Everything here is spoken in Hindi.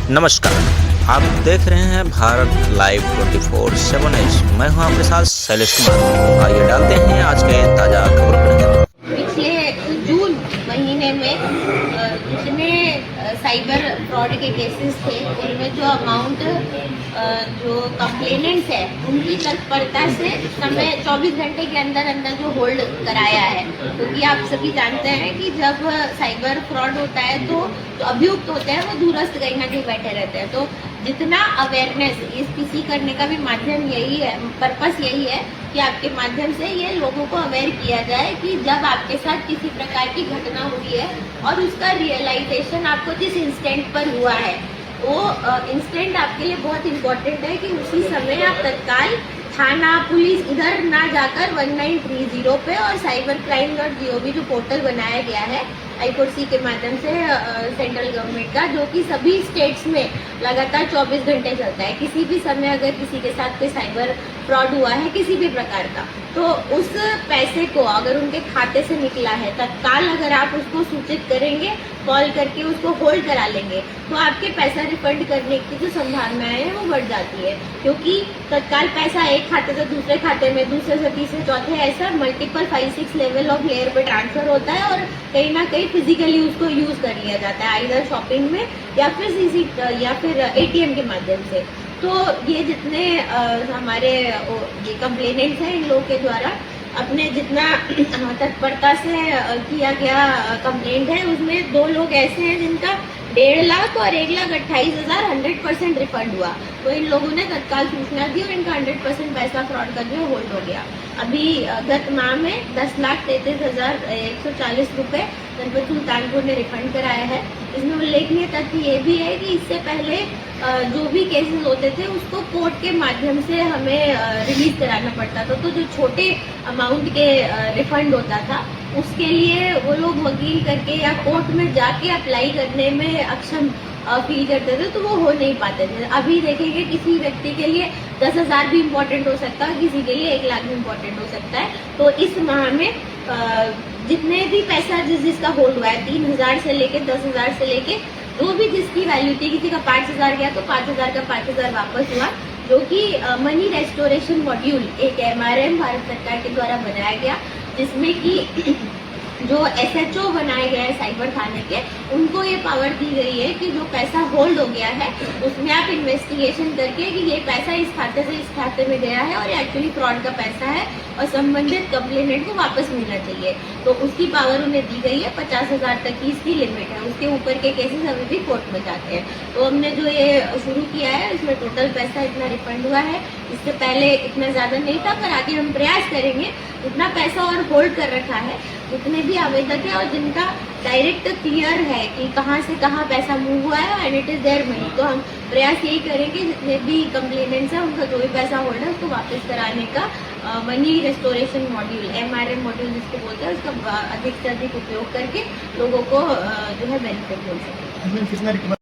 नमस्कार, आप देख रहे हैं भारत लाइव 24/7 मैं हूं आपके साथ शैलेश कुमार। आइए डालते हैं आज के ताज़ा खबरों पर नजर। पिछले जून महीने में जितने साइबर फ्रॉड के केसेस थे उनमें जो अमाउंट जो कंप्लेनेंट्स है उनकी तत्परता से समय 24 घंटे के अंदर अंदर जो होल्ड कराया है, क्योंकि आप सभी जानते हैं कि जब साइबर फ्रॉड होता है तो जो अभियुक्त होते हैं वो दूरस्थ कहीं ना कहीं बैठे रहते हैं। तो जितना अवेयरनेस इस पीसी करने का भी माध्यम यही है, पर्पस यही है कि आपके माध्यम से ये लोगों को अवेयर किया जाए कि जब आपके साथ किसी प्रकार की घटना हुई है और उसका रियलाइजेशन आपको जिस इंस्टेंट पर हुआ है वो इंस्टेंट आपके लिए बहुत इम्पोर्टेंट है कि उसी समय आप तत्काल थाना पुलिस इधर ना जाकर 1930 पे और cybercrime.gov जो पोर्टल बनाया गया है हाईकोर्ट के माध्यम से सेंट्रल गवर्नमेंट का, जो कि सभी स्टेट्स में लगातार 24 घंटे चलता है। किसी भी समय अगर किसी के साथ कोई साइबर फ्रॉड हुआ है किसी भी प्रकार का, तो उस पैसे को अगर उनके खाते से निकला है तत्काल अगर आप उसको सूचित करेंगे, कॉल करके उसको होल्ड करा लेंगे, तो आपके पैसा रिफंड करने की जो संभावनाएं है वो बढ़ जाती है। क्योंकि तत्काल पैसा एक खाते से दूसरे खाते में, दूसरे से तीसरे चौथे, ऐसा मल्टीपल 5-6 लेवल ऑफ लेयर पे ट्रांसफर होता है और कहीं ना कहीं फिजिकली उसको यूज कर लिया जाता है, आइदर शॉपिंग में या फिर एटीएम के माध्यम से। तो ये जितने हमारे ये कंप्लेनेंट्स हैं इन लोगों के द्वारा अपने जितना तत्परता से किया गया कंप्लेंट है उसमें 2 लोग ऐसे हैं जिनका 1.5 लाख और 1,28,000 100% रिफंड हुआ। तो इन लोगों ने तत्काल सूचना दी और इनका 100% पैसा फ्रॉड का जो है होल्ड हो गया। अभी गत माह में 10,33,140 रुपए जनपद सुल्तानपुर ने रिफंड कराया है। इसमें उल्लेखनीय तथ्य ये भी है कि इससे पहले जो भी केसेस होते थे उसको कोर्ट के माध्यम से हमें रिलीज कराना पड़ता था, तो जो छोटे अमाउंट के रिफंड होता था उसके लिए वो लोग वकील करके या कोर्ट में जाके अप्लाई करने में अक्षम फील करते थे, तो वो हो नहीं पाते थे। अभी देखेंगे किसी व्यक्ति के लिए 10,000 भी इम्पोर्टेंट हो सकता है, किसी के लिए 1 लाख भी इम्पोर्टेंट हो सकता है। तो इस माह में जितने भी पैसा जिसका होल्ड हुआ है 3,000 से लेके 10,000 से लेके जो भी जिसकी वैल्यू थी, किसी का 5,000 गया तो 5,000 का 5,000 वापस हुआ, जो कि मनी रेस्टोरेशन मॉड्यूल एक MRM भारत सरकार के द्वारा बनाया गया, जिसमें कि जो SHO बनाए गए हैं साइबर थाने के, उनको ये पावर दी गई है कि जो पैसा होल्ड हो गया है उसमें आप इन्वेस्टिगेशन करके कि ये पैसा इस खाते से इस खाते में गया है और एक्चुअली फ्रॉड का पैसा है और संबंधित कंप्लेनेंट को वापस मिलना चाहिए, तो उसकी पावर उन्हें दी गई है। 50,000 तक की इसकी लिमिट है, उसके ऊपर के केसेस अभी भी कोर्ट में जाते हैं। तो हमने जो ये शुरू किया है इसमें टोटल पैसा इतना रिफंड हुआ है, इससे पहले इतना ज्यादा नहीं था, पर आगे हम प्रयास करेंगे। इतना पैसा और होल्ड कर रखा है जितने भी आवेदक है और जिनका डायरेक्ट क्लियर है कि कहाँ से कहाँ पैसा मूव हुआ है and it is their money, तो हम प्रयास यही करेंगे जितने भी कंप्लेनेंट्स हैं उनका जो भी पैसा होल्ड है उसको वापस कराने का money restoration module MRM module जिसको बोलते हैं उसका अधिक से अधिक उपयोग करके लोगों को जो है बेनिफिट मिल सके।